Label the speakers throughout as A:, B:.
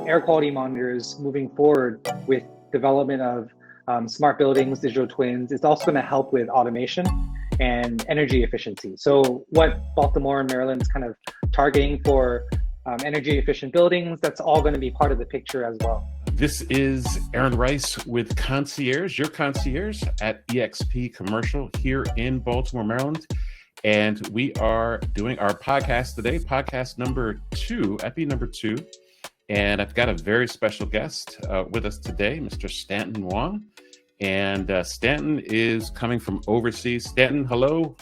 A: air quality monitors moving forward with development of smart buildings, digital twins, it's also going to help with automation and energy efficiency. So what Baltimore and Maryland is kind of targeting for energy efficient buildings, that's all going to be part of the picture as well.
B: This is Aaron Rice with Concierge, your concierge at eXp Commercial here in Baltimore, Maryland. And we are doing our podcast today, podcast number 2, epi number 2. And I've got a very special guest with us today, Mr. Stanton Wong. And Stanton is coming from overseas. Stanton, hello.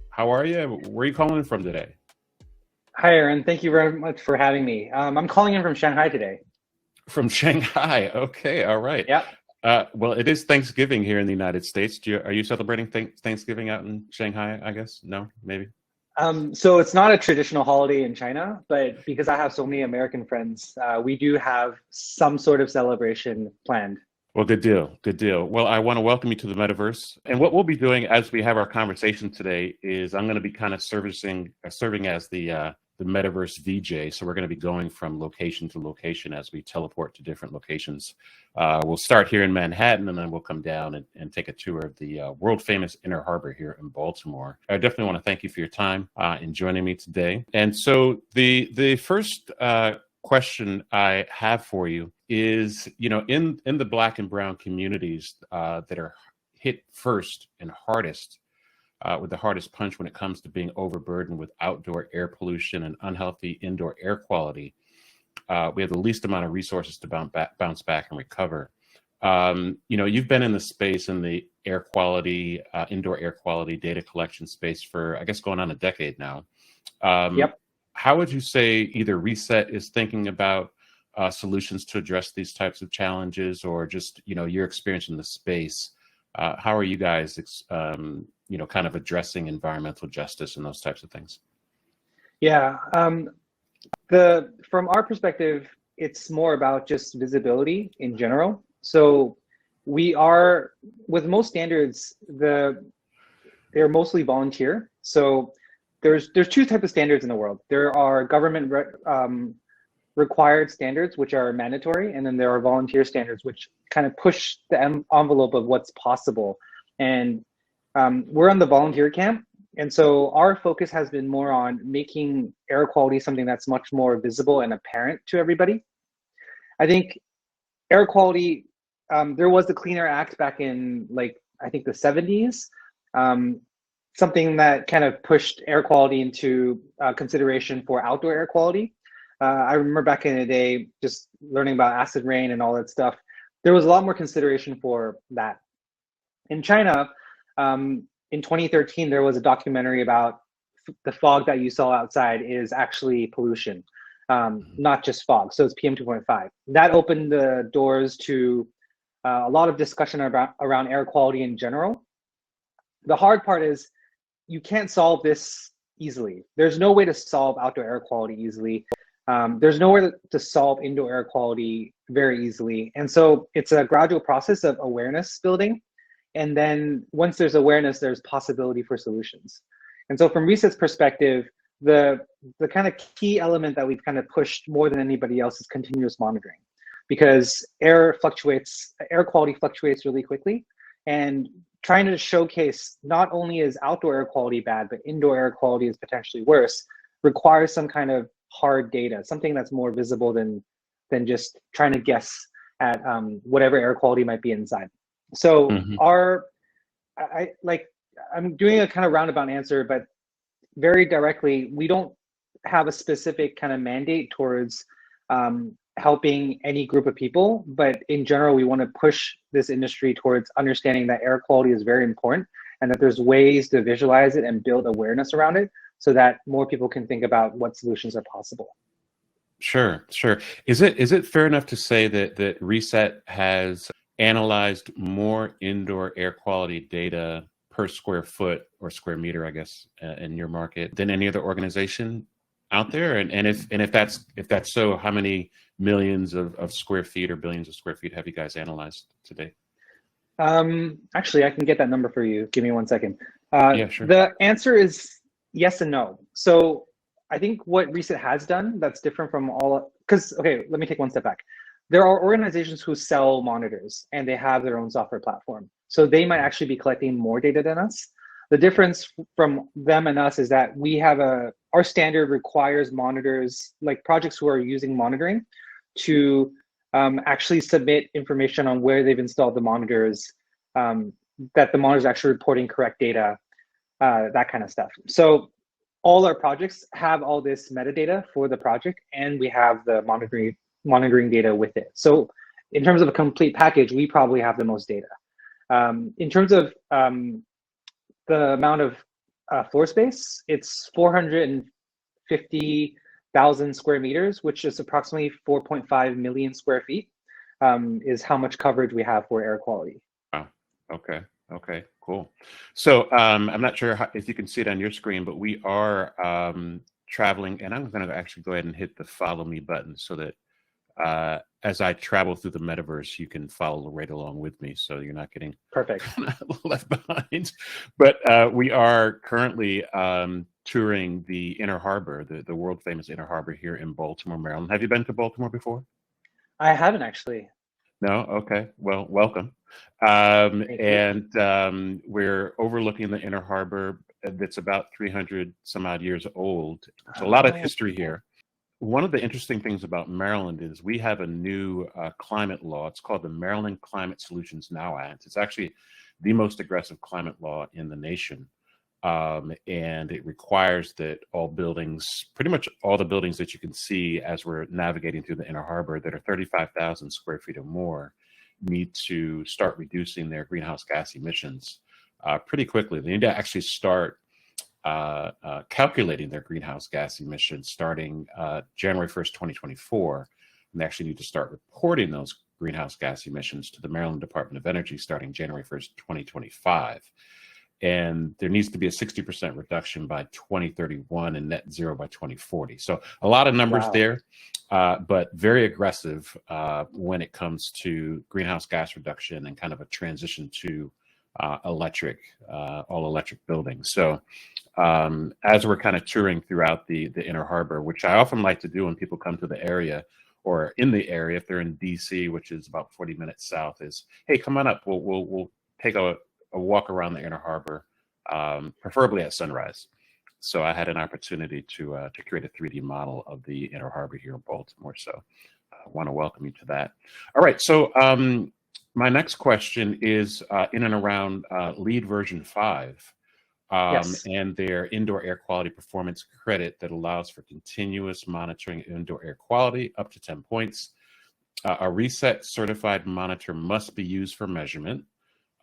B: How are you? Where are you calling in from today?
A: Hi, Aaron. Thank you very much for having me. I'm calling in from Shanghai today.
B: From Shanghai. Okay. All right.
A: Yeah.
B: Well, it is Thanksgiving here in the United States. Are you celebrating Thanksgiving out in Shanghai, I guess? No, maybe?
A: So it's not a traditional holiday in China, but because I have so many American friends, we do have some sort of celebration planned.
B: Well, good deal. Good deal. Well, I want to welcome you to the Metaverse. And what we'll be doing as we have our conversation today is I'm going to be kind of serving as the Metaverse VJ. So we're going to be going from location to location as we teleport to different locations. We'll start here in Manhattan, and then we'll come down and take a tour of the world famous Inner Harbor here in Baltimore. I definitely want to thank you for your time in joining me today. And so the first question I have for you is, in the Black and brown communities that are hit first and hardest with the hardest punch when it comes to being overburdened with outdoor air pollution and unhealthy indoor air quality, we have the least amount of resources to bounce back and recover. You've been in the space in the air quality, indoor air quality data collection space for, I guess, going on a decade now.
A: Yep.
B: How would you say either Reset is thinking about solutions to address these types of challenges, or just, your experience in the space? How are you guys, kind of addressing environmental justice and those types of things?
A: Yeah. From our perspective, it's more about just visibility in general. So we are, with most standards, they're mostly volunteer. So there's 2 types of standards in the world. There are government required standards, which are mandatory, and then there are volunteer standards, which kind of push the envelope of what's possible. And we're on the volunteer camp, and so our focus has been more on making air quality something that's much more visible and apparent to everybody. I think air quality, there was the Clean Air Act back in, I think the 70s, something that kind of pushed air quality into consideration for outdoor air quality. I remember back in the day, just learning about acid rain and all that stuff, there was a lot more consideration for that. In China, in 2013, there was a documentary about the fog that you saw outside is actually pollution, not just fog. So it's PM 2.5. That opened the doors to a lot of discussion around air quality in general. The hard part is you can't solve this easily. There's no way to solve outdoor air quality easily. There's nowhere to solve indoor air quality very easily. And so it's a gradual process of awareness building. And then once there's awareness, there's possibility for solutions. And so from Reset's perspective, the kind of key element that we've kind of pushed more than anybody else is continuous monitoring, because air quality fluctuates really quickly. And trying to showcase not only is outdoor air quality bad, but indoor air quality is potentially worse, requires some kind of hard data, something that's more visible than just trying to guess at whatever air quality might be inside. So I'm doing a kind of roundabout answer, but very directly, we don't have a specific kind of mandate towards helping any group of people, but in general, we want to push this industry towards understanding that air quality is very important and that there's ways to visualize it and build awareness around it so that more people can think about what solutions are possible.
B: Sure. Is it fair enough to say that Reset has analyzed more indoor air quality data per square foot or square meter, I guess, in your market than any other organization out there? And if that's so, how many millions of square feet or billions of square feet have you guys analyzed today?
A: Actually, I can get that number for you. Give me 1 second.
B: Yeah, sure.
A: The answer is yes and no. So I think what Reset has done that's different from all, because, okay, let me take one step back. There are organizations who sell monitors and they have their own software platform. So they might actually be collecting more data than us. The difference from them and us is that we have our standard requires monitors, like projects who are using monitoring, to actually submit information on where they've installed the monitors, that the monitors are actually reporting correct data, that kind of stuff. So all our projects have all this metadata for the project, and we have the monitoring data with it. So in terms of a complete package, we probably have the most data. In terms of the amount of floor space, it's 450,000 square meters, which is approximately 4.5 million square feet, is how much coverage we have for air quality.
B: Wow. Okay. Okay, cool. So I'm not sure if you can see it on your screen, but we are traveling, and I'm going to actually go ahead and hit the follow me button so that as I travel through the metaverse, you can follow right along with me, so you're not getting
A: perfect
B: left behind. But we are currently touring the Inner Harbor, the world famous Inner Harbor here in Baltimore, Maryland. Have you been to Baltimore before?
A: I haven't actually.
B: No? Okay. Well, welcome. We're overlooking the Inner Harbor that's about 300 some odd years old. So a lot of history here. One of the interesting things about Maryland is we have a new climate law. It's called the Maryland Climate Solutions Now Act. It's actually the most aggressive climate law in the nation. And it requires that all buildings, pretty much all the buildings that you can see as we're navigating through the Inner Harbor that are 35,000 square feet or more, need to start reducing their greenhouse gas emissions pretty quickly. They need to actually start calculating their greenhouse gas emissions starting January 1st, 2024. And they actually need to start reporting those greenhouse gas emissions to the Maryland Department of Energy starting January 1st, 2025. And there needs to be a 60% reduction by 2031 and net zero by 2040. So a lot of numbers there, but very aggressive when it comes to greenhouse gas reduction and kind of a transition to electric, all electric buildings. So as we're kind of touring throughout the Inner Harbor, which I often like to do when people come to the area or in the area, if they're in DC, which is about 40 minutes south, is, hey, come on up. We'll take a walk around the Inner Harbor, preferably at sunrise. So I had an opportunity to create a 3D model of the Inner Harbor here in Baltimore. So I want to welcome you to that. All right. So my next question is in and around LEED version 5
A: yes.
B: and their indoor air quality performance credit that allows for continuous monitoring of indoor air quality up to 10 points. A reset certified monitor must be used for measurement.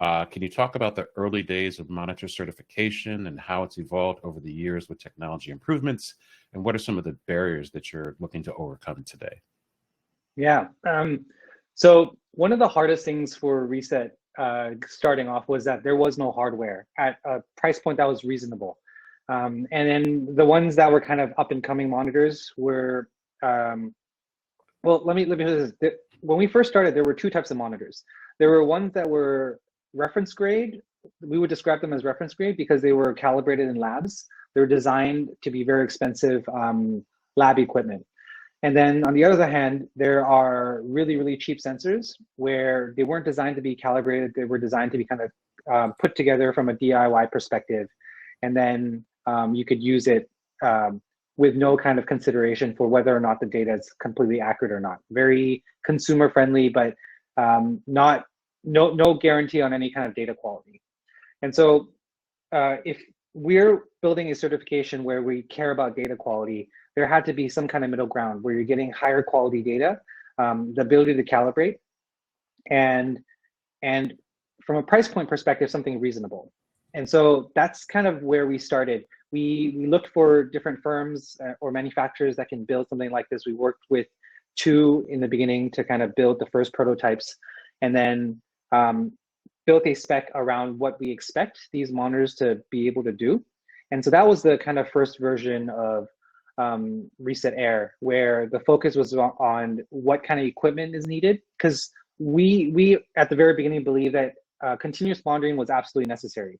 B: Can you talk about the early days of monitor certification and how it's evolved over the years with technology improvements? And what are some of the barriers that you're looking to overcome today?
A: Yeah. So one of the hardest things for Reset starting off was that there was no hardware at a price point that was reasonable. And then the ones that were kind of up and coming monitors were, well, let me do this. When we first started, there were two types of monitors. There were ones that were reference grade. We would describe them as reference grade because they were calibrated in labs. They were designed to be very expensive lab equipment. And then on the other hand, there are really, really cheap sensors where they weren't designed to be calibrated. They were designed to be kind of put together from a DIY perspective. And then you could use it with no kind of consideration for whether or not the data is completely accurate or not. Very consumer friendly, but no guarantee on any kind of data quality. And so if we're building a certification where we care about data quality, there had to be some kind of middle ground where you're getting higher quality data, the ability to calibrate, and from a price point perspective, something reasonable. And so that's kind of where we started. We looked for different firms or manufacturers that can build something like this. We worked with two in the beginning to kind of build the first prototypes, and then built a spec around what we expect these monitors to be able to do. And so that was the kind of first version of Reset Air, where the focus was on what kind of equipment is needed, because we at the very beginning believed that continuous monitoring was absolutely necessary.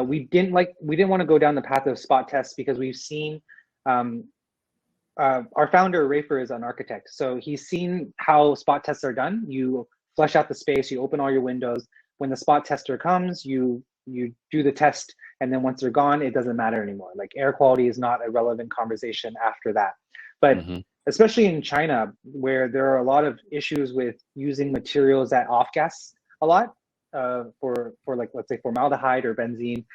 A: We didn't want to go down the path of spot tests because we've seen our founder Rafer is an architect, so he's seen how spot tests are done. You flush out the space, you open all your windows. When the spot tester comes, you do the test, and then once they're gone, it doesn't matter anymore. Like air quality is not a relevant conversation after that. But especially in China, where there are a lot of issues with using materials that off gas a lot for like, let's say formaldehyde or benzene,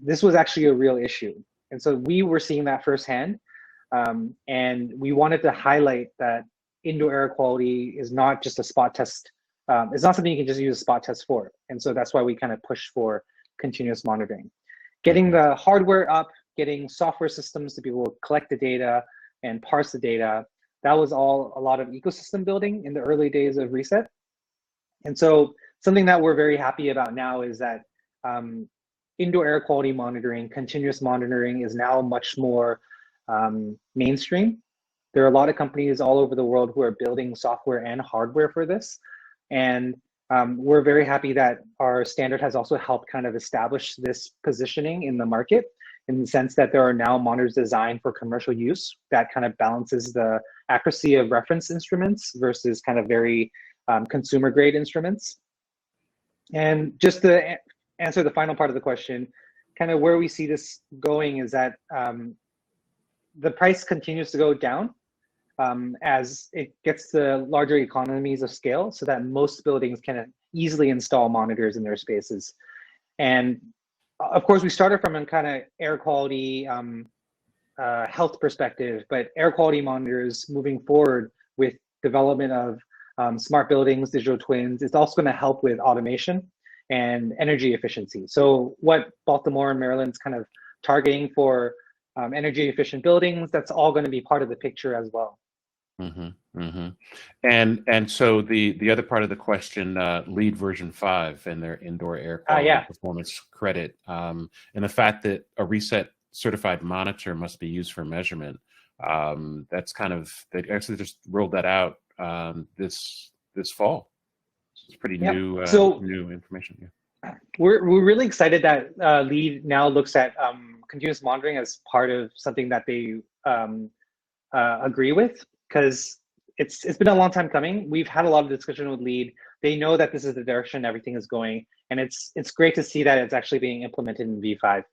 A: this was actually a real issue. And so we were seeing that firsthand. And we wanted to highlight that indoor air quality is not just a spot test. It's not something you can just use a spot test for. And so that's why we kind of push for continuous monitoring. Getting the hardware up, getting software systems to be able to collect the data and parse the data, that was all a lot of ecosystem building in the early days of Reset. And so something that we're very happy about now is that indoor air quality monitoring, continuous monitoring is now much more mainstream. There are a lot of companies all over the world who are building software and hardware for this. And we're very happy that our standard has also helped kind of establish this positioning in the market, in the sense that there are now monitors designed for commercial use that kind of balances the accuracy of reference instruments versus kind of very consumer grade instruments. And just to answer the final part of the question, kind of where we see this going is that the price continues to go down as it gets to larger economies of scale, so that most buildings can easily install monitors in their spaces. And of course, we started from a kind of air quality health perspective, but air quality monitors moving forward with development of smart buildings, digital twins, it's also going to help with automation and energy efficiency. So what Baltimore and Maryland's kind of targeting for energy efficient buildings, that's all going to be part of the picture as well.
B: And so the other part of the question, LEED version 5 and their indoor air quality performance credit, and the fact that a Reset certified monitor must be used for measurement. That's kind of, they actually just rolled that out this fall. It's pretty new new information.
A: We're really excited that LEED now looks at continuous monitoring as part of something that they agree with, because it's been a long time coming. We've had a lot of discussion with LEED. They know that this is the direction everything is going, and it's great to see that it's actually being implemented in V5.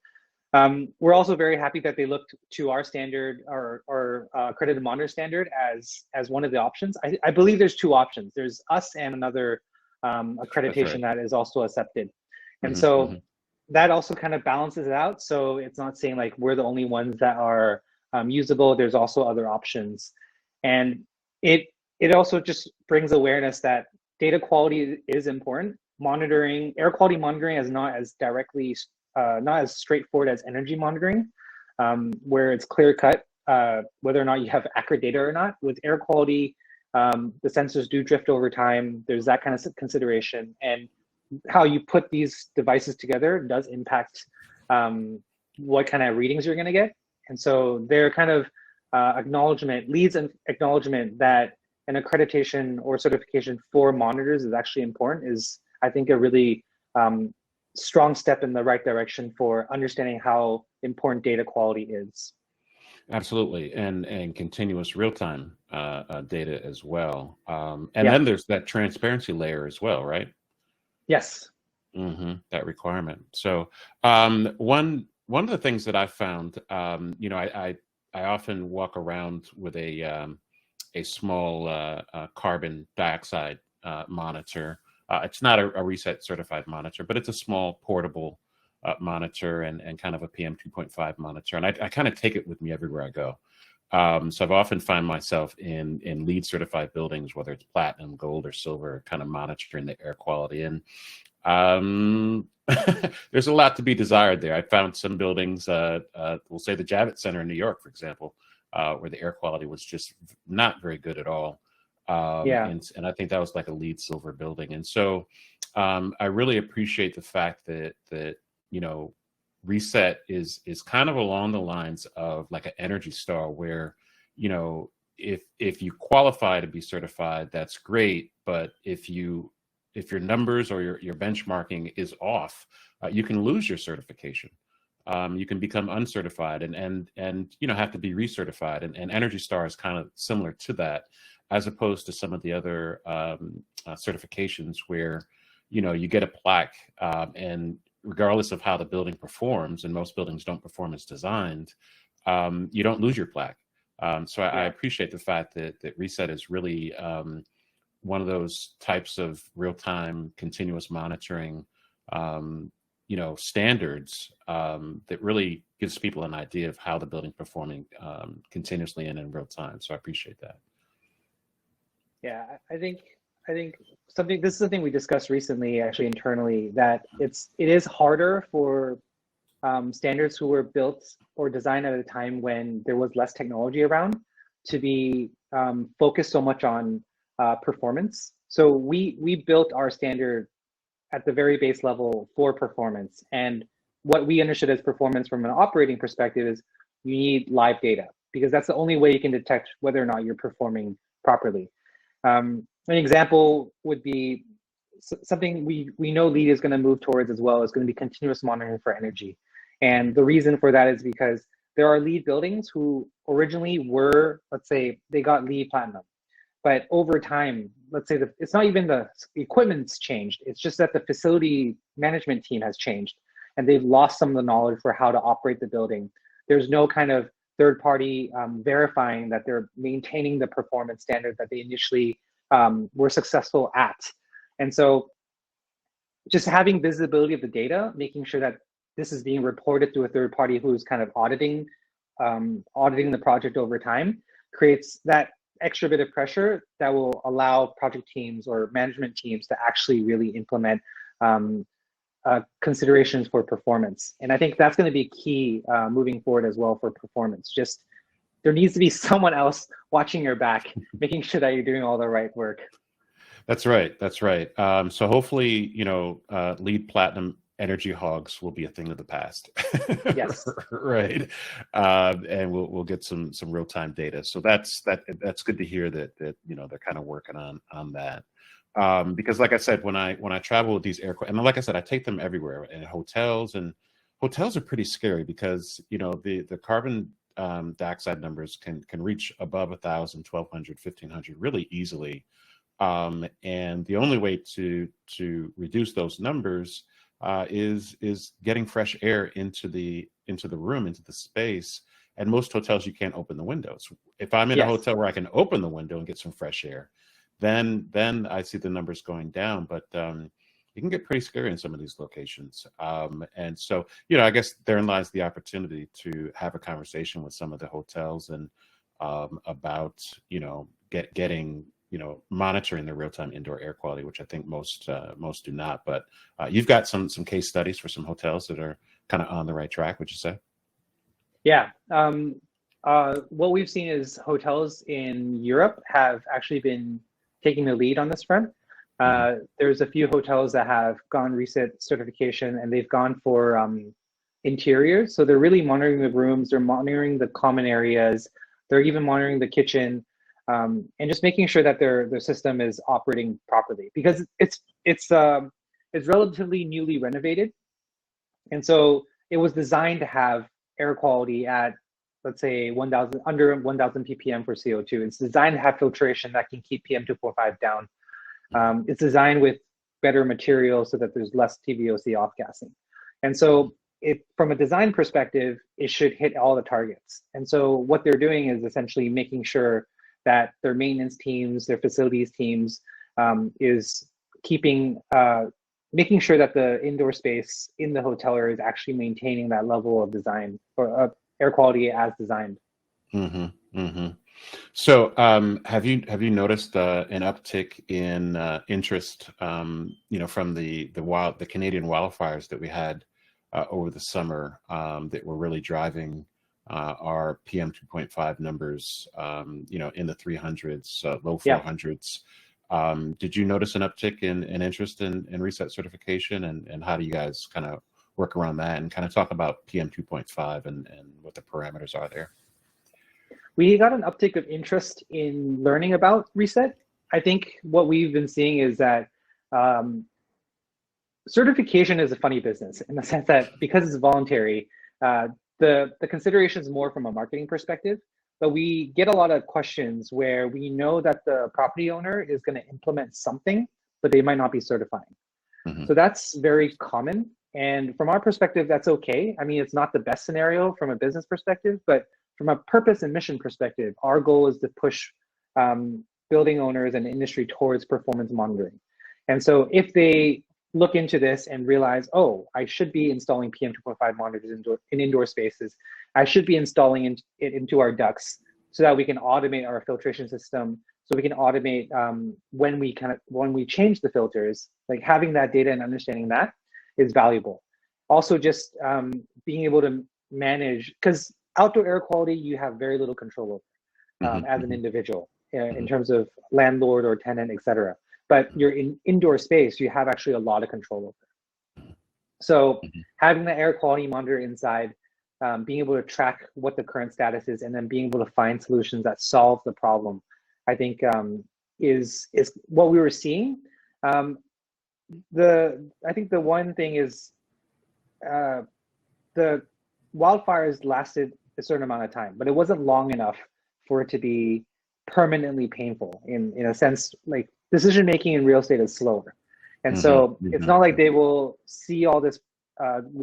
A: We're also very happy that they looked to our standard, or accredited monitor standard, as one of the options. I believe there's two options. There's us and another accreditation that is also accepted. And so that also kind of balances it out. So it's not saying like we're the only ones that are usable. There's also other options. And it also just brings awareness that data quality is important. Monitoring, air quality monitoring is not as directly, not as straightforward as energy monitoring, where it's clear cut whether or not you have accurate data or not. With air quality, the sensors do drift over time. There's that kind of consideration, and how you put these devices together does impact what kind of readings you're going to get. And so they're kind of leads an acknowledgement that an accreditation or certification for monitors is actually important, is I think a really strong step in the right direction for understanding how important data quality is.
B: Absolutely, and continuous real-time data as well. And then there's that transparency layer as well, right?
A: Yes.
B: That requirement. So one of the things that I found, I often walk around with a small carbon dioxide monitor. It's not a Reset certified monitor, but it's a small portable monitor and kind of a PM 2.5 monitor. And I kind of take it with me everywhere I go. So I've often found myself in LEED certified buildings, whether it's platinum, gold, or silver, kind of monitoring the air quality. And there's a lot to be desired there. I found some buildings, we'll say the Javits Center in New York, for example, where the air quality was just not very good at all. And I think that was like a LEED silver building. And so I really appreciate the fact that Reset is kind of along the lines of like an Energy Star, where if you qualify to be certified, that's great, but if your numbers or your benchmarking is off, you can lose your certification. you can become uncertified and have to be recertified. And Energy Star is kind of similar to that, as opposed to some of the other certifications where you get a plaque, and regardless of how the building performs, and most buildings don't perform as designed, you don't lose your plaque. So I appreciate the fact that Reset is really one of those types of real-time continuous monitoring standards that really gives people an idea of how the building's performing continuously and in real time. So I appreciate that.
A: Yeah, I think this is something we discussed recently, actually internally, that it is harder for standards who were built or designed at a time when there was less technology around to be focused so much on performance. So we built our standard at the very base level for performance. And what we understood as performance from an operating perspective is you need live data, because that's the only way you can detect whether or not you're performing properly. An example would be something we know LEED is going to move towards as well, is going to be continuous monitoring for energy. And the reason for that is because there are LEED buildings who originally were, let's say, they got LEED Platinum. But over time, let's say it's not even the equipment's changed, it's just that the facility management team has changed and they've lost some of the knowledge for how to operate the building. There's no kind of third party verifying that they're maintaining the performance standard that they initially were successful at. And so just having visibility of the data, making sure that this is being reported to a third party who's kind of auditing the project over time, creates that extra bit of pressure that will allow project teams or management teams to actually really implement considerations for performance. And I think that's going to be key moving forward as well for performance. Just there needs to be someone else watching your back, making sure that you're doing all the right work.
B: That's right. That's right. So hopefully, LEED Platinum energy hogs will be a thing of the past.
A: Yes.
B: Right. And we'll get some real-time data. So that's good to hear that they're kind of working on that. Because like I said, when I travel with these aircraft, and like I said, I take them everywhere, in hotels, and hotels are pretty scary because the carbon dioxide numbers can reach above 1,000, 1,200, 1,500 really easily. And the only way to reduce those numbers is getting fresh air into the room, into the space. And most hotels, you can't open the windows. If I'm in a hotel where I can open the window and get some fresh air, then I see the numbers going down. But it can get pretty scary in some of these locations. And so, I guess therein lies the opportunity to have a conversation with some of the hotels and about, getting monitoring the real-time indoor air quality, which I think most do not. But you've got some case studies for some hotels that are kind of on the right track, would you say?
A: Yeah. What we've seen is hotels in Europe have actually been taking the lead on this front. There's a few hotels that have gone Reset certification, and they've gone for interiors. So they're really monitoring the rooms, they're monitoring the common areas, they're even monitoring the kitchen. And just making sure that their system is operating properly, because it's relatively newly renovated, and so it was designed to have air quality at, let's say, under 1,000 ppm for CO2. It's designed to have filtration that can keep PM2.5 down. It's designed with better materials so that there's less TVOC off-gassing, and so from a design perspective, it should hit all the targets. And so what they're doing is essentially making sure that their maintenance teams, their facilities teams, is making sure that the indoor space in the hotel area is actually maintaining that level of design or air quality as designed.
B: Mm-hmm, mm-hmm. So have you noticed an uptick in interest, from the Canadian wildfires that we had over the summer that were really driving our PM 2.5 numbers, in the 300s, low 400s. Did you notice an uptick in interest in Reset certification, and how do you guys kind of work around that and kind of talk about PM 2.5 and what the parameters are there?
A: We got an uptick of interest in learning about Reset. I think what we've been seeing is that certification is a funny business in the sense that because it's voluntary, The consideration is more from a marketing perspective, but we get a lot of questions where we know that the property owner is going to implement something, but they might not be certifying.
B: Mm-hmm.
A: So that's very common. And from our perspective, that's okay. I mean, it's not the best scenario from a business perspective, but from a purpose and mission perspective, our goal is to push building owners and industry towards performance monitoring. And so if they look into this and realize, oh, I should be installing PM2.5 monitors in indoor spaces. I should be installing it into our ducts so that we can automate our filtration system, so we can automate when we change the filters, like having that data and understanding that is valuable. Also, just being able to manage, because outdoor air quality, you have very little control over as an individual in terms of landlord or tenant, et cetera. But you're in indoor space, you have actually a lot of control over. So having the air quality monitor inside, being able to track what the current status is, and then being able to find solutions that solve the problem, I think is what we were seeing. I think the one thing is the wildfires lasted a certain amount of time, but it wasn't long enough for it to be permanently painful in a sense. Like, decision making in real estate is slower, and so it's not like they will see all this.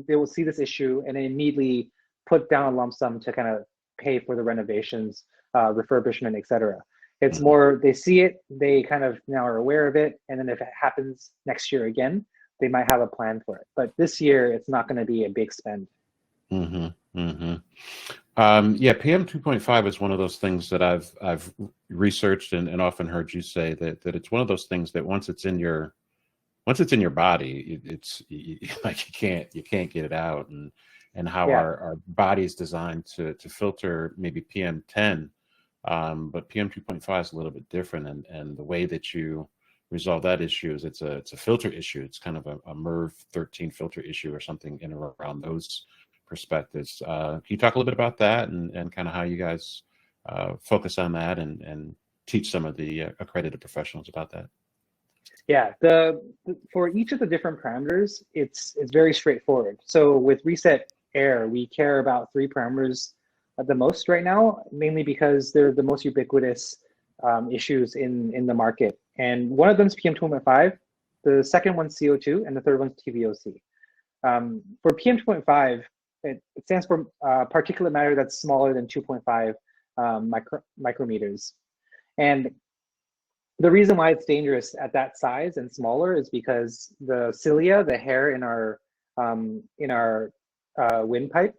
A: They will see this issue and then immediately put down a lump sum to kind of pay for the renovations, refurbishment, etc. It's more they see it, they kind of now are aware of it, and then if it happens next year again, they might have a plan for it. But this year, it's not going to be a big spend.
B: Yeah, PM 2.5 is one of those things that I've researched and often heard you say that it's one of those things that once it's in your body, it's like you can't get it out, and how our body is designed to filter maybe PM 10, but PM 2.5 is a little bit different, and the way that you resolve that issue is it's a filter issue. It's kind of a MERV 13 filter issue or something in or around those perspectives. Can you talk a little bit about that and kind of how you guys focus on that and teach some of the accredited professionals about that?
A: Yeah, for each of the different parameters, it's very straightforward. So with Reset Air, we care about 3 parameters the most right now, mainly because they're the most ubiquitous issues in the market. And one of them is PM2.5, the second one's CO2, and the third one's TVOC. For PM2.5, it stands for particulate matter that's smaller than 2.5 micrometers. And the reason why it's dangerous at that size and smaller is because the cilia, the hair in our windpipe,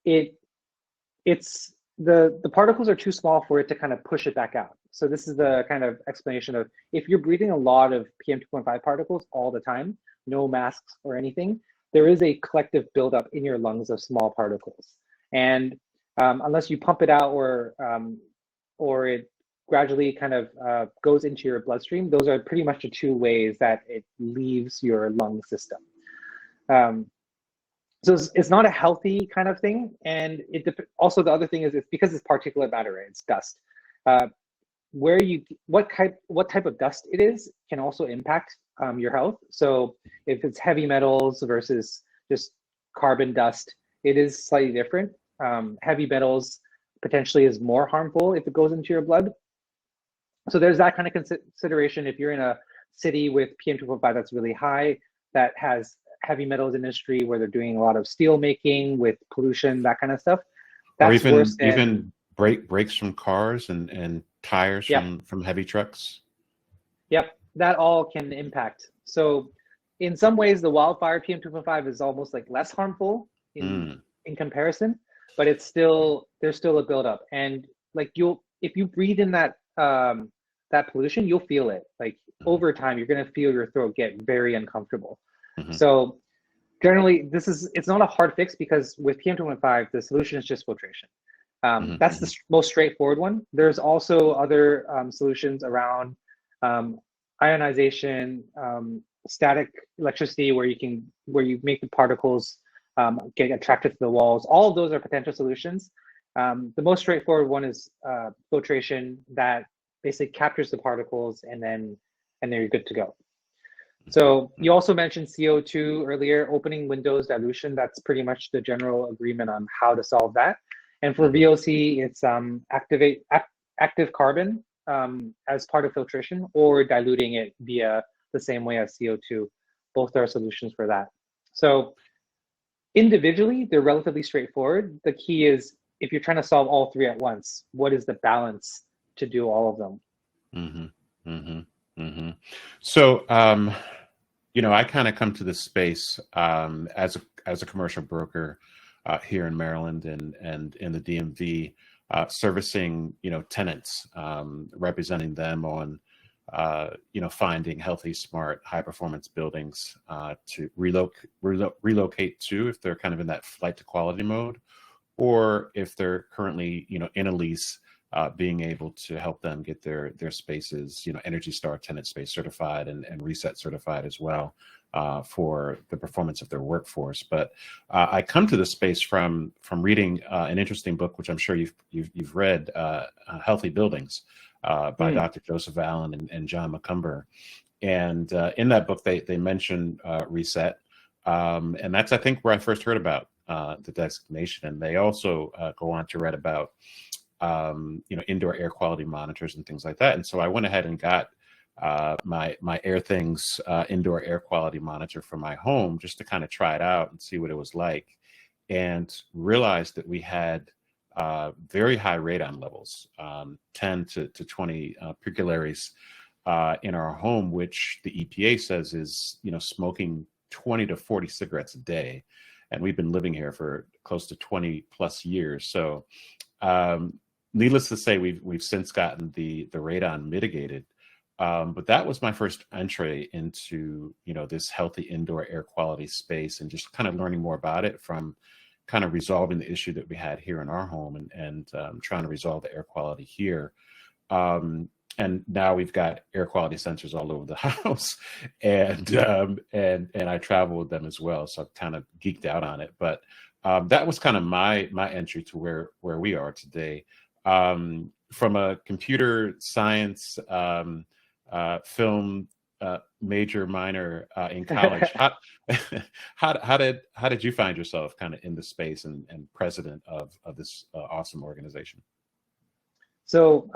A: it's the particles are too small for it to kind of push it back out. So this is the kind of explanation of if you're breathing a lot of PM2.5 particles all the time, no masks or anything, there is a collective buildup in your lungs of small particles. And unless you pump it out or it gradually kind of goes into your bloodstream, those are pretty much the 2 ways that it leaves your lung system. So it's not a healthy kind of thing. And also the other thing is it's because it's particulate matter, right? It's dust. What type of dust it is can also impact your health. So if it's heavy metals versus just carbon dust, it is slightly different. Heavy metals potentially is more harmful if it goes into your blood. So there's that kind of consideration. If you're in a city with PM2.5 that's really high, that has heavy metals industry where they're doing a lot of steel making with pollution, that kind of stuff. That's
B: or
A: worse than
B: even brakes from cars and tires from heavy trucks.
A: Yep, that all can impact. So in some ways, the wildfire PM2.5 is almost like less harmful in comparison, but there's still a buildup. And like if you breathe in that pollution, you'll feel it. Like over time, you're going to feel your throat get very uncomfortable. So generally, it's not a hard fix because with PM2.5, the solution is just filtration. That's the most straightforward one. There's also other solutions around ionization, static electricity, where you make the particles get attracted to the walls. All of those are potential solutions. The most straightforward one is filtration that basically captures the particles and then you're good to go. So you also mentioned CO2 earlier, opening windows dilution. That's pretty much the general agreement on how to solve that. And for VOC, it's active carbon as part of filtration, or diluting it via the same way as CO2. Both are solutions for that. So individually, they're relatively straightforward. The key is if you're trying to solve all three at once, what is the balance to do all of them?
B: Mm-hmm. Mm-hmm. Mm-hmm. So, I kind of come to this space as a commercial broker here in Maryland and in the DMV, servicing tenants, representing them on finding healthy, smart, high performance buildings to relocate to if they're kind of in that flight to quality mode, or if they're currently in a lease. Being able to help them get their spaces, Energy Star tenant space certified and reset certified as well for the performance of their workforce. But I come to this space from reading an interesting book, which I'm sure you've read, Healthy Buildings by Dr. Joseph Allen and John McCumber. And in that book, they mention reset, and that's I think where I first heard about the designation. And they also go on to read about indoor air quality monitors and things like that. And so I went ahead and got my AirThings indoor air quality monitor for my home just to kind of try it out and see what it was like, and realized that we had very high radon levels, 10 to 20 picolaries in our home, which the EPA says is, smoking 20 to 40 cigarettes a day. And we've been living here for close to 20 plus years. So needless to say, we've since gotten the radon mitigated, but that was my first entree into this healthy indoor air quality space, and just kind of learning more about it from kind of resolving the issue that we had here in our home, and trying to resolve the air quality here. And now we've got air quality sensors all over the house, and I travel with them as well. So I've kind of geeked out on it, but that was kind of my entry to where we are today. From a computer science film major minor in college, how did you find yourself kind of in the space and president of this awesome organization?
A: So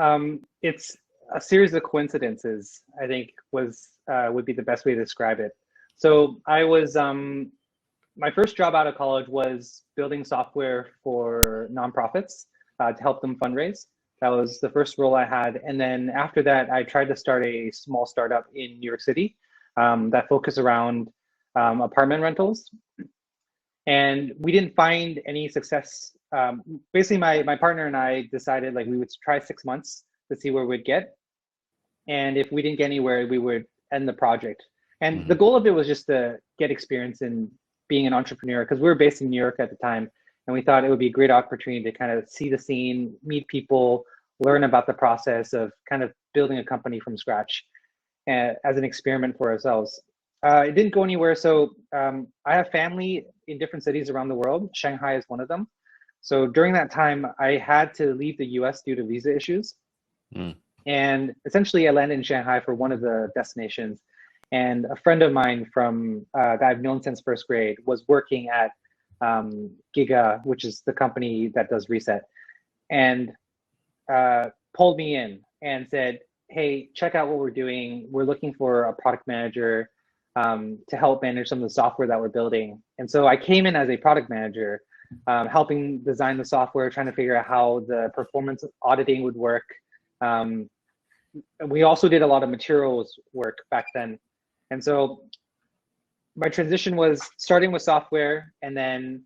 A: it's a series of coincidences, I think would be the best way to describe it. So I was my first job out of college was building software for nonprofits to help them fundraise. That was the first role I had. And then after that, I tried to start a small startup in New York City that focused around apartment rentals. And we didn't find any success. Basically, my partner and I decided like we would try 6 months to see where we'd get. And if we didn't get anywhere, we would end the project. And the goal of it was just to get experience in being an entrepreneur, because we were based in New York at the time. And we thought it would be a great opportunity to kind of see the scene, meet people, learn about the process of kind of building a company from scratch as an experiment for ourselves. It didn't go anywhere. So I have family in different cities around the world. Shanghai is one of them. So during that time, I had to leave the US due to visa issues. And essentially, I landed in Shanghai for one of the destinations. And a friend of mine that I've known since first grade was working at Giga, which is the company that does Reset, and pulled me in and said, hey, check out what we're doing. We're looking for a product manager to help manage some of the software that we're building. And so I came in as a product manager, helping design the software, trying to figure out how the performance auditing would work. We also did a lot of materials work back then. And so my transition was starting with software, and then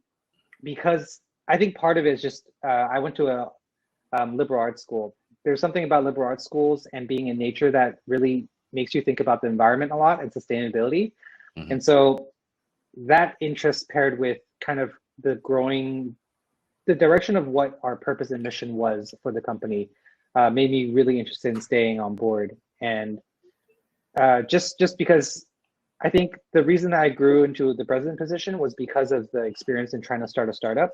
A: because I think part of it is just I went to a liberal arts school. There's something about liberal arts schools and being in nature that really makes you think about the environment a lot and sustainability. And so that interest paired with kind of the direction of what our purpose and mission was for the company made me really interested in staying on board. And just because I think the reason that I grew into the president position was because of the experience in trying to start a startup.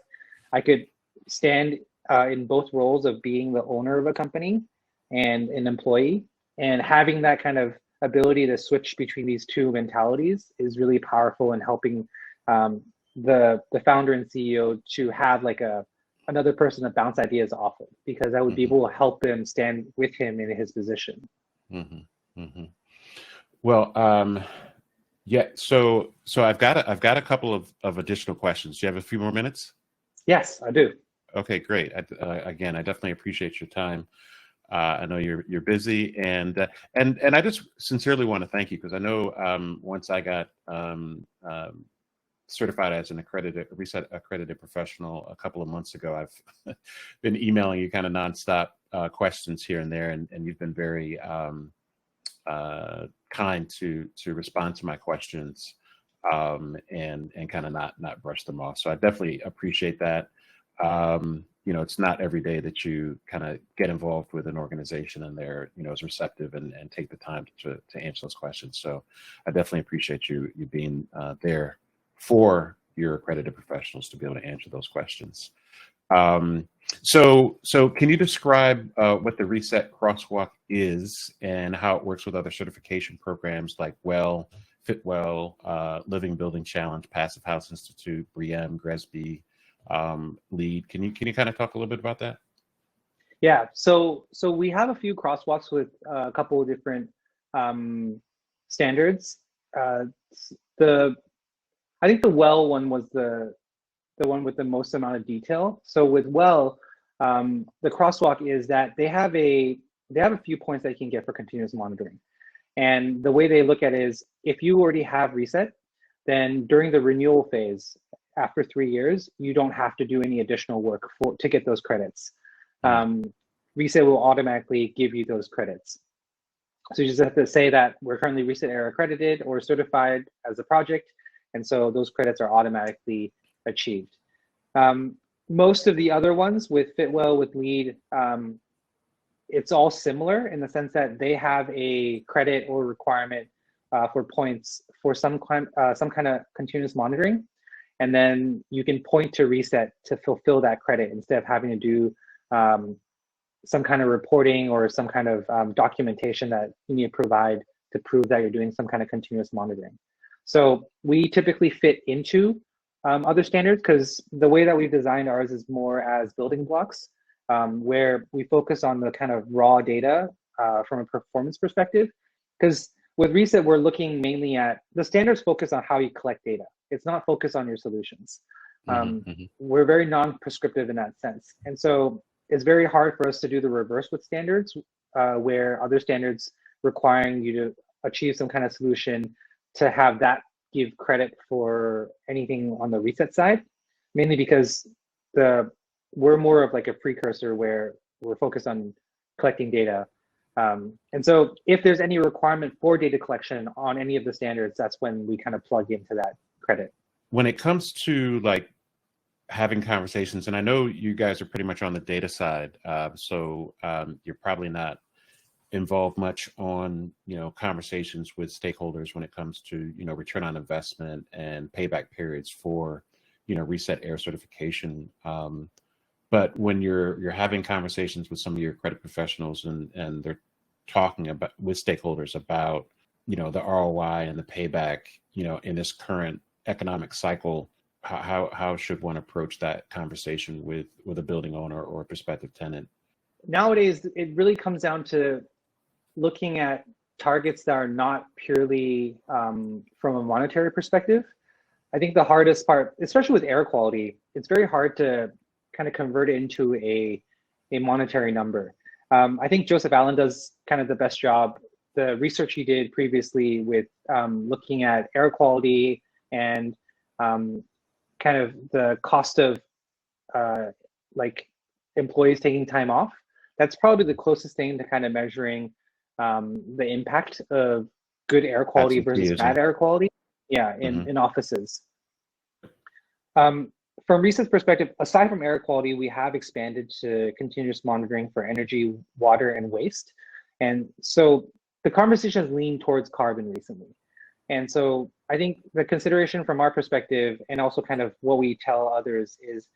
A: I could stand in both roles of being the owner of a company and an employee, and having that kind of ability to switch between these two mentalities is really powerful in helping the founder and CEO to have like another person to bounce ideas off of, because that would be able to help them stand with him in his position.
B: Well, yeah. So I've got a couple of additional questions. Do you have a few more minutes?
A: Yes, I do.
B: Okay, great. Again, I definitely appreciate your time. I know you're busy, and I just sincerely want to thank you, because I know once I got certified as an reset accredited professional a couple of months ago, I've been emailing you kind of nonstop questions here and there, and you've been very kind to respond to my questions and kind of not brush them off. So I definitely appreciate that. It's not every day that you kind of get involved with an organization and they're, is receptive and take the time to answer those questions. So I definitely appreciate you being there for your accredited professionals to be able to answer those questions. So can you describe what the Reset Crosswalk is and how it works with other certification programs like WELL, FitWell, Living Building Challenge, Passive House Institute, BREEAM, GRESB, LEED? Can you kind of talk a little bit about that?
A: Yeah, so we have a few crosswalks with a couple of different standards. I think the WELL one was the one with the most amount of detail. So with WELL, the crosswalk is that they have a few points that you can get for continuous monitoring. And the way they look at it is, if you already have Reset, then during the renewal phase, after 3 years, you don't have to do any additional work to get those credits. Reset will automatically give you those credits. So you just have to say that we're currently Reset Era accredited or certified as a project, and so those credits are automatically achieved. Most of the other ones with FitWell, with LEED, it's all similar in the sense that they have a credit or requirement for points for some kind of continuous monitoring, and then you can point to Reset to fulfill that credit instead of having to do some kind of reporting or some kind of documentation that you need to provide to prove that you're doing some kind of continuous monitoring. So we typically fit into other standards because the way that we've designed ours is more as building blocks, where we focus on the kind of raw data from a performance perspective. Because with Reset, we're looking mainly at the standards focus on how you collect data. It's not focused on your solutions. We're very non-prescriptive in that sense. And so it's very hard for us to do the reverse with standards, where other standards requiring you to achieve some kind of solution to have that give credit for anything on the Reset side, mainly because we're more of like a precursor where we're focused on collecting data. And so if there's any requirement for data collection on any of the standards, that's when we kind of plug into that credit.
B: When it comes to like having conversations, and I know you guys are pretty much on the data side, so you're probably not involved much on conversations with stakeholders when it comes to return on investment and payback periods for Reset Air certification. But when you're having conversations with some of your credit professionals and they're talking about with stakeholders about the ROI and the payback in this current economic cycle, how should one approach that conversation with a building owner or a prospective tenant?
A: Nowadays, it really comes down to looking at targets that are not purely from a monetary perspective. I think the hardest part, especially with air quality, it's very hard to kind of convert it into a monetary number. I think Joseph Allen does kind of the best job. The research he did previously with looking at air quality and kind of the cost of like employees taking time off, that's probably the closest thing to kind of measuring the impact of good air quality versus bad air quality. Yeah, in offices. From Reset's perspective, aside from air quality, we have expanded to continuous monitoring for energy, water, and waste. And so the conversation has leaned towards carbon recently. And so I think the consideration from our perspective, and also kind of what we tell others, is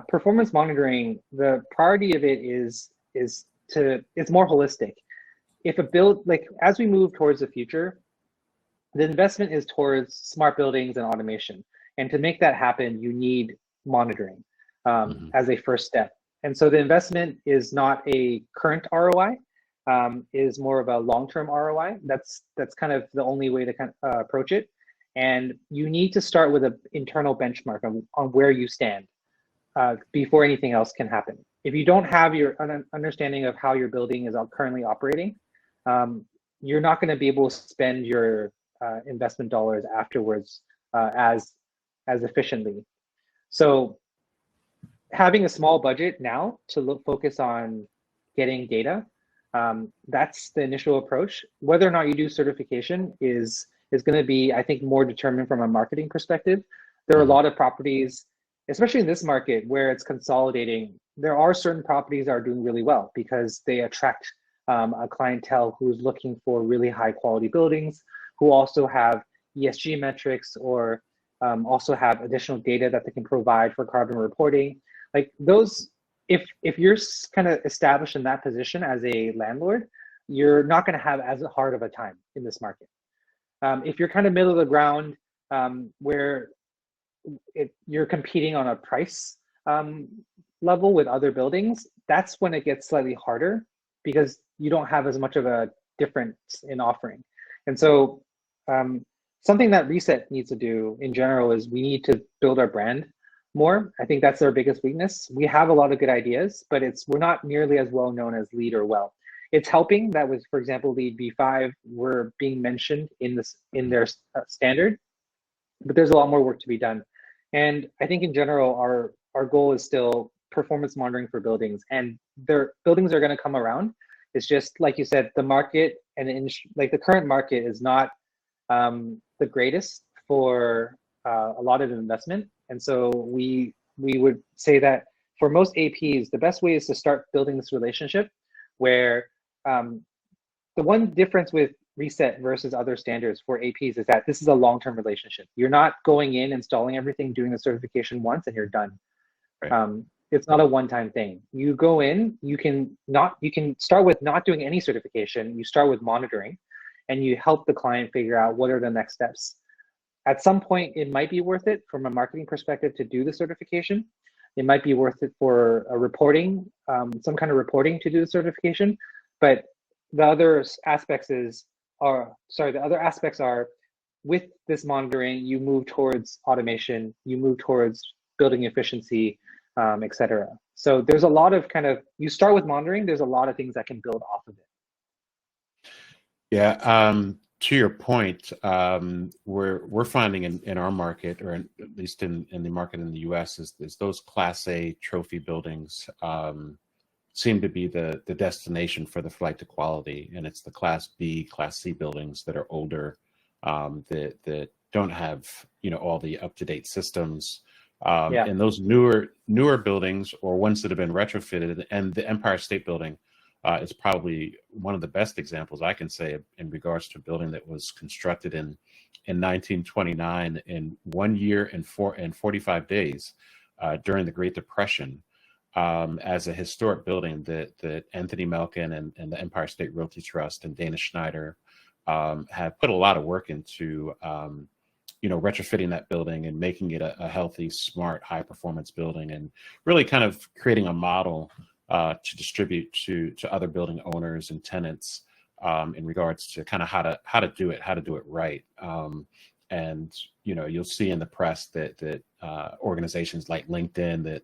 A: performance monitoring, the priority of it is it's more holistic. if a build, like as we move towards the future, the investment is towards smart buildings and automation. And to make that happen, you need monitoring as a first step. And so the investment is not a current ROI, is more of a long-term ROI. That's kind of the only way to kind of approach it. And you need to start with an internal benchmark on where you stand before anything else can happen. If you don't have your understanding of how your building is currently operating, you're not going to be able to spend your investment dollars afterwards as efficiently. So having a small budget now to focus on getting data, that's the initial approach. Whether or not you do certification is going to be, I think, more determined from a marketing perspective. There are a lot of properties, especially in this market where it's consolidating. There are certain properties that are doing really well because they attract a clientele who's looking for really high quality buildings, who also have ESG metrics or also have additional data that they can provide for carbon reporting. Like those, if you're kind of established in that position as a landlord, you're not going to have as hard of a time in this market. If you're kind of middle of the ground, where you're competing on a price level with other buildings, that's when it gets slightly harder because you don't have as much of a difference in offering. And so something that Reset needs to do in general is we need to build our brand more. I think that's our biggest weakness. We have a lot of good ideas, but we're not nearly as well known as LEED or WELL. It's helping that with, for example, LEED V5, we're being mentioned in their standard, but there's a lot more work to be done. And I think in general, our goal is still performance monitoring for buildings, and their buildings are going to come around. It's just like you said, the market and the current market is not the greatest for a lot of investment. And so we would say that for most APs, the best way is to start building this relationship where the one difference with Reset versus other standards for APs is that this is a long-term relationship. You're not going in, installing everything, doing the certification once, and you're done. Right. It's not a one-time thing. You go in, you can start with not doing any certification. You start with monitoring, and you help the client figure out what are the next steps. At some point, it might be worth it from a marketing perspective to do the certification. It might be worth it for a reporting, some kind of reporting to do the certification. But the other aspects are with this monitoring, you move towards automation, you move towards building efficiency, et cetera. So there's a lot of you start with monitoring, there's a lot of things that can build off of it.
B: Yeah, to your point, we're finding in our market, or at least in the market in the US, is those Class A trophy buildings seem to be the destination for the flight to quality, and it's the Class B, Class C buildings that are older, that don't have all the up-to-date systems. And those newer buildings, or ones that have been retrofitted, and the Empire State Building is probably one of the best examples I can say in regards to a building that was constructed in 1929 in 1 year and 45 days during the Great Depression, as a historic building that Anthony Melkin and the Empire State Realty Trust and Dana Schneider have put a lot of work into retrofitting that building and making it a healthy, smart, high performance building, and really kind of creating a model to distribute to other building owners and tenants in regards to kind of how to do it right. And you'll see in the press that organizations like LinkedIn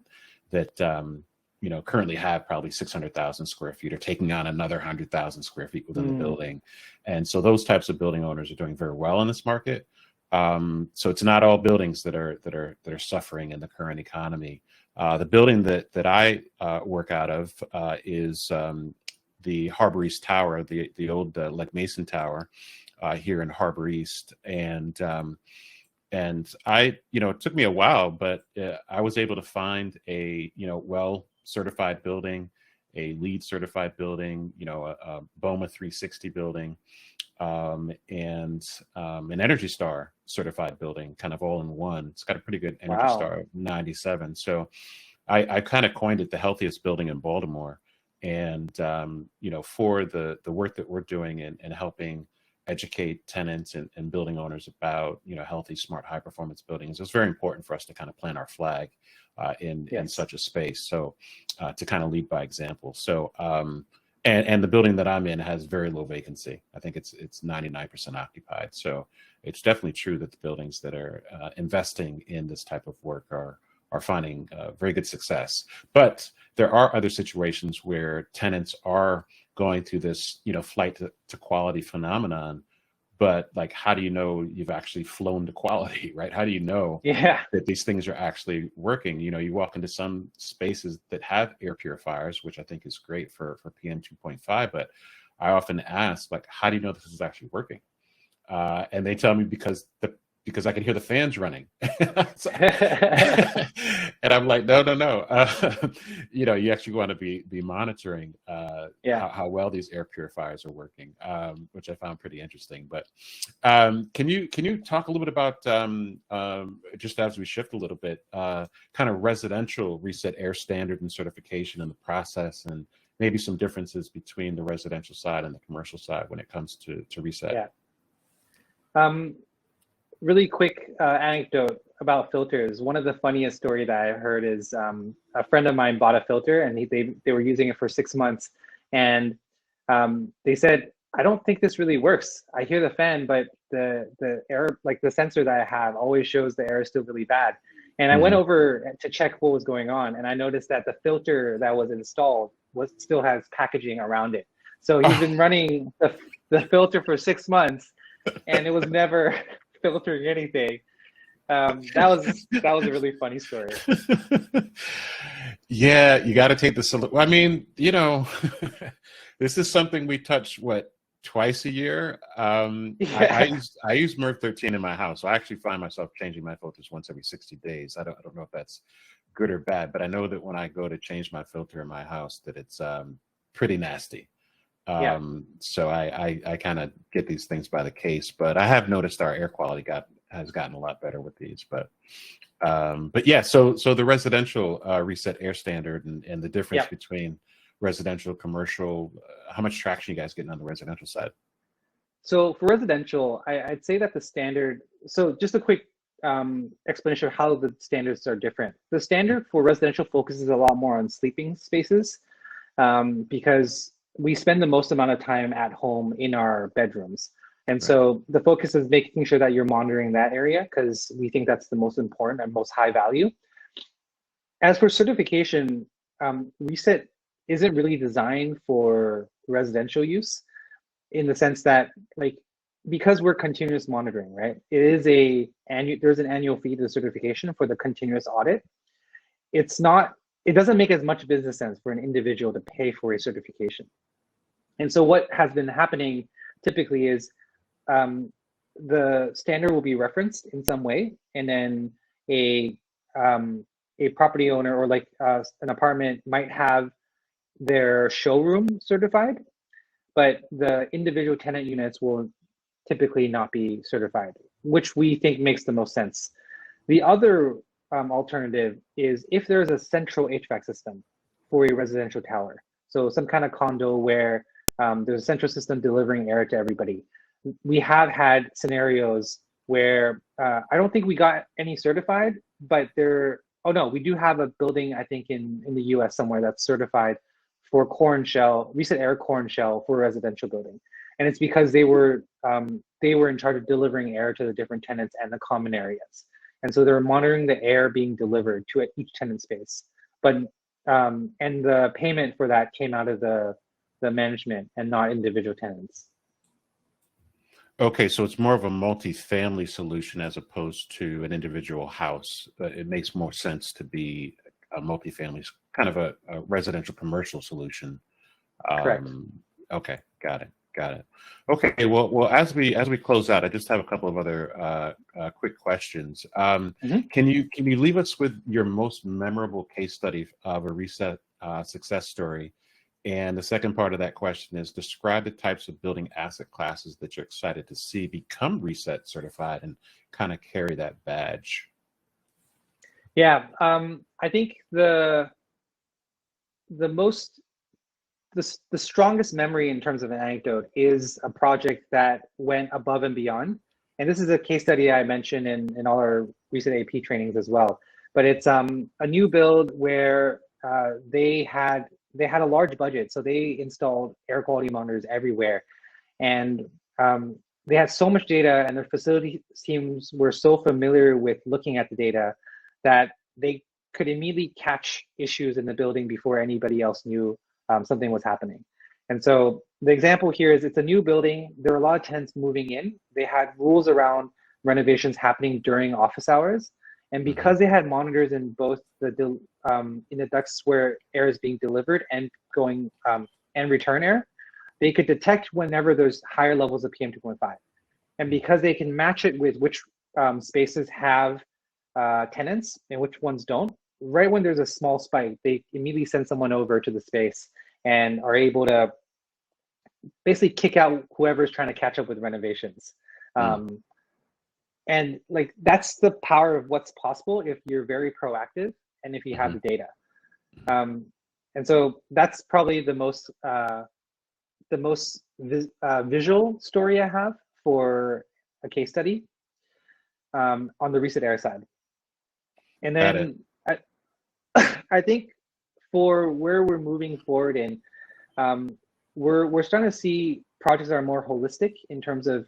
B: that currently have probably 600,000 square feet are taking on another 100,000 square feet within the building. And so those types of building owners are doing very well in this market. So it's not all buildings that are suffering in the current economy. The building that I work out of is the Harbor East Tower, the old Legg Mason Tower here in Harbor East, and I, it took me a while, but I was able to find a WELL certified building, a LEED certified building, a BOMA 360 building, and an Energy Star certified building, kind of all in one. It's got a pretty good Energy Star 97. So I kind of coined it the healthiest building in Baltimore. And for the work that we're doing and helping educate tenants and building owners about healthy, smart, high performance buildings, it's very important for us to kind of plant our flag in such a space. So to kind of lead by example. So and the building that I'm in has very low vacancy. I think it's 99% occupied. So it's definitely true that the buildings that are investing in this type of work are finding very good success. But there are other situations where tenants are going through this, flight to quality phenomenon. But like, how do you know you've actually flown to quality, right? How do you know that these things are actually working? You walk into some spaces that have air purifiers, which I think is great for PM 2.5. But I often ask, like, how do you know this is actually working? And they tell me because I can hear the fans running. And I'm like, no. You actually want to be monitoring how well these air purifiers are working, which I found pretty interesting. But can you talk a little bit about, just as we shift a little bit, kind of residential reset air standard and certification and the process, and maybe some differences between the residential side and the commercial side when it comes to reset?
A: Really quick anecdote about filters. One of the funniest story that I heard is a friend of mine bought a filter, and they were using it for 6 months, and they said, I don't think this really works. I hear the fan, but the air, like the sensor that I have, always shows the air is still really bad. And I went over to check what was going on, and I noticed that the filter that was installed still has packaging around it. So he's been running the filter for 6 months, and it was never filtering anything. That was a really funny story.
B: Yeah, you got to take the. I mean, this is something we touch twice a year. I use MERV 13 in my house, so I actually find myself changing my filters once every 60 days. I don't know if that's good or bad, but I know that when I go to change my filter in my house, that it's pretty nasty. So I kind of get these things by the case, but I have noticed our air quality has gotten a lot better with these. But yeah, so the residential reset air standard and the difference between residential, commercial, how much traction you guys getting on the residential side?
A: So for residential, I'd say that the standard, so just a quick explanation of how the standards are different. The standard for residential focuses a lot more on sleeping spaces because we spend the most amount of time at home in our bedrooms. And so the focus is making sure that you're monitoring that area because we think that's the most important and most high value. As for certification, reset isn't really designed for residential use in the sense that, like, because we're continuous monitoring, right? There's an annual fee to the certification for the continuous audit. It doesn't make as much business sense for an individual to pay for a certification. And so what has been happening typically is the standard will be referenced in some way, and then a property owner or like an apartment might have their showroom certified, but the individual tenant units will typically not be certified, which we think makes the most sense. The other alternative is if there's a central HVAC system for a residential tower. So some kind of condo where there's a central system delivering air to everybody. We have had scenarios where I don't think we got any certified, but we do have a building, I think in the US somewhere that's certified for reset air core and shell for a residential building. And it's because they were in charge of delivering air to the different tenants and the common areas. And so they're monitoring the air being delivered to each tenant space. But and the payment for that came out of the management and not individual tenants.
B: Okay, so it's more of a multi-family solution as opposed to an individual house. It makes more sense to be a multi-family, kind of a residential commercial solution.
A: Correct.
B: Okay, got it. Okay, well, as we close out, I just have a couple of other quick questions. Can you leave us with your most memorable case study of a reset success story? And the second part of that question is describe the types of building asset classes that you're excited to see become reset certified and kind of carry that badge.
A: Yeah, I think the most the strongest memory in terms of an anecdote is a project that went above and beyond. And this is a case study I mentioned in all our recent AP trainings as well. But it's a new build where they had a large budget, so they installed air quality monitors everywhere, and they had so much data, and their facility teams were so familiar with looking at the data that they could immediately catch issues in the building before anybody else knew something was happening. And so the example here is it's a new building. There were a lot of tenants moving in. They had rules around renovations happening during office hours. And because they had monitors in both in the ducts where air is being delivered and going and return air, they could detect whenever there's higher levels of PM2.5. And because they can match it with which spaces have tenants and which ones don't, right when there's a small spike, they immediately send someone over to the space and are able to basically kick out whoever's trying to catch up with renovations. And like that's the power of what's possible if you're very proactive and if you have the data. And so that's probably the most visual story I have for a case study on the recent air side. And then I think for where we're moving forward in, we're starting to see projects that are more holistic in terms of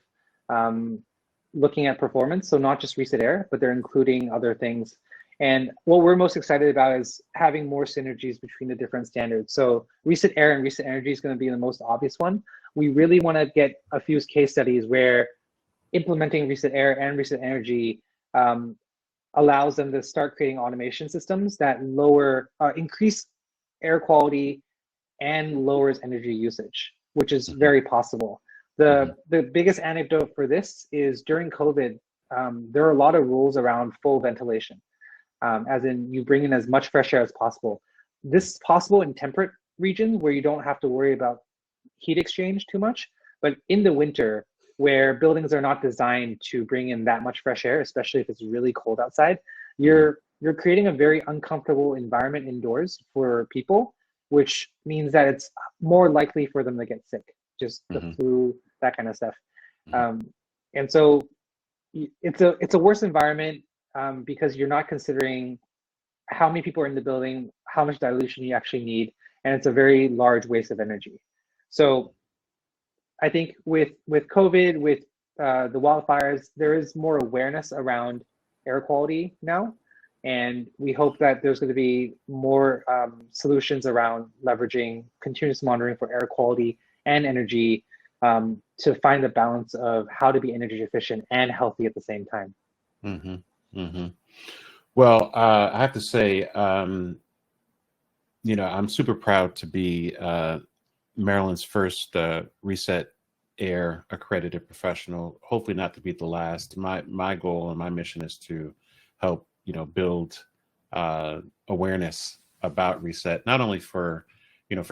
A: looking at performance. So not just recent air, but they're including other things. And what we're most excited about is having more synergies between the different standards. So recent air and recent energy is going to be the most obvious one. We really want to get a few case studies where implementing recent air and recent energy allows them to start creating automation systems that increase air quality and lowers energy usage, which is very possible. The biggest anecdote for this is during COVID, there are a lot of rules around full ventilation, as in you bring in as much fresh air as possible. This is possible in temperate regions where you don't have to worry about heat exchange too much, but in the winter, where buildings are not designed to bring in that much fresh air, especially if it's really cold outside, you're creating a very uncomfortable environment indoors for people, which means that it's more likely for them to get sick, just the flu, that kind of stuff. And so it's a worse environment because you're not considering how many people are in the building, how much dilution you actually need, and it's a very large waste of energy. So I think with COVID, with the wildfires, there is more awareness around air quality now. And we hope that there's going to be more solutions around leveraging continuous monitoring for air quality and energy to find the balance of how to be energy efficient and healthy at the same time.
B: Well, I have to say, I'm super proud to be Maryland's first Reset Air accredited professional, hopefully not to be the last. My goal and my mission is to help build awareness about Reset, not only for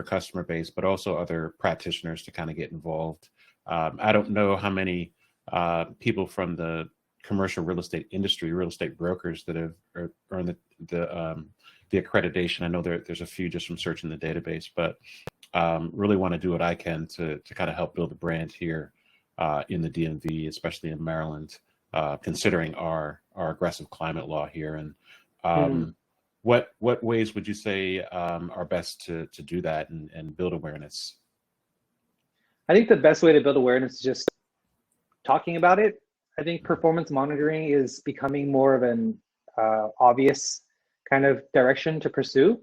B: customer base, but also other practitioners to kind of get involved. I don't know how many people from the commercial real estate industry, real estate brokers that have earned the accreditation. I know there's a few just from searching the database, but really want to do what I can to kind of help build a brand here in the DMV, especially in Maryland, considering our aggressive climate law here. And what ways would you say are best to do that and build awareness?
A: I think the best way to build awareness is just talking about it. I think performance monitoring is becoming more of an obvious kind of direction to pursue.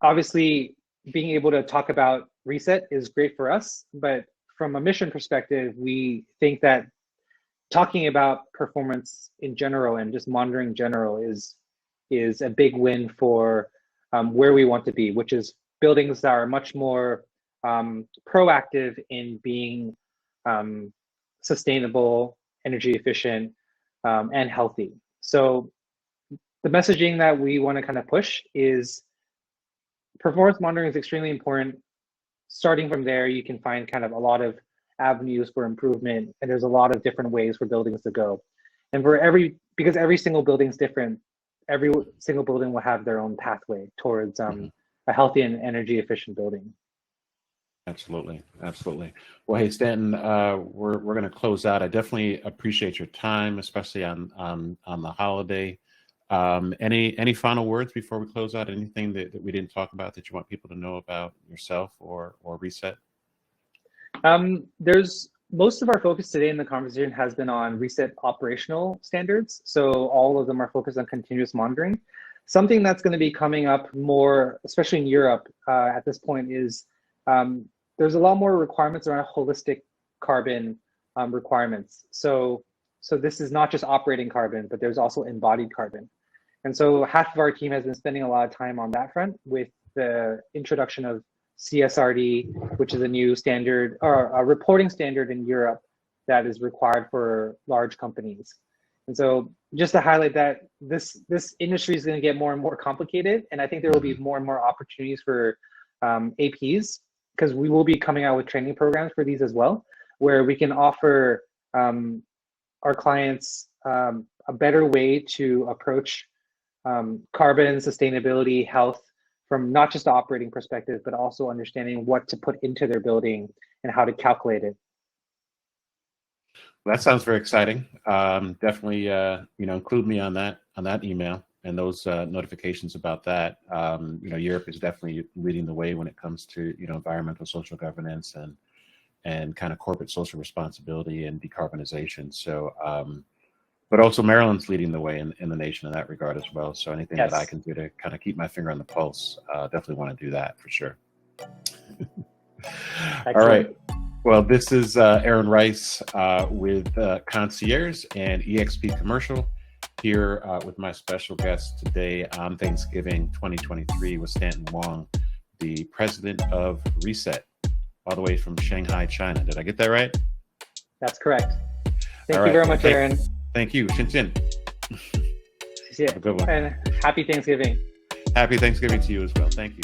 A: Obviously, being able to talk about Reset is great for us, but from a mission perspective, we think that talking about performance in general and just monitoring in general is a big win for where we want to be, which is buildings that are much more proactive in being sustainable, energy efficient, and healthy. So the messaging that we want to kind of push is performance monitoring is extremely important. Starting from there, you can find kind of a lot of avenues for improvement, and there's a lot of different ways for buildings to go. And because every single building is different, every single building will have their own pathway towards a healthy and energy efficient building.
B: Absolutely, absolutely. Well, hey Stanton, we're going to close out. I definitely appreciate your time, especially on the holiday. Any final words before we close out? Anything that we didn't talk about that you want people to know about yourself or Reset?
A: There's most of our focus today in the conversation has been on Reset operational standards. So all of them are focused on continuous monitoring. Something that's going to be coming up more, especially in Europe at this point, is there's a lot more requirements around holistic carbon requirements. So this is not just operating carbon, but there's also embodied carbon. And so half of our team has been spending a lot of time on that front with the introduction of CSRD, which is a new standard or a reporting standard in Europe that is required for large companies. And so just to highlight that this industry is going to get more and more complicated. And I think there will be more and more opportunities for APs, because we will be coming out with training programs for these as well, where we can offer our clients a better way to approach carbon, sustainability, health from not just the operating perspective, but also understanding what to put into their building and how to calculate it.
B: Well, that sounds very exciting. Definitely, include me on that email and those notifications about that. Europe is definitely leading the way when it comes to environmental social governance and kind of corporate social responsibility and decarbonization. So, but also Maryland's leading the way in the nation in that regard as well. So anything that I can do to kind of keep my finger on the pulse, definitely want to do that for sure. All right. Well, this is Aaron Rice with Concierge and EXP Commercial here with my special guest today on Thanksgiving 2023 with Stanton Wong, the president of Reset, all the way from Shanghai, China. Did I get that right?
A: That's correct. Thank you very much, Aaron.
B: Thank you. Chin chin.
A: Yeah. Have a good one. And happy Thanksgiving.
B: Happy Thanksgiving to you as well. Thank you.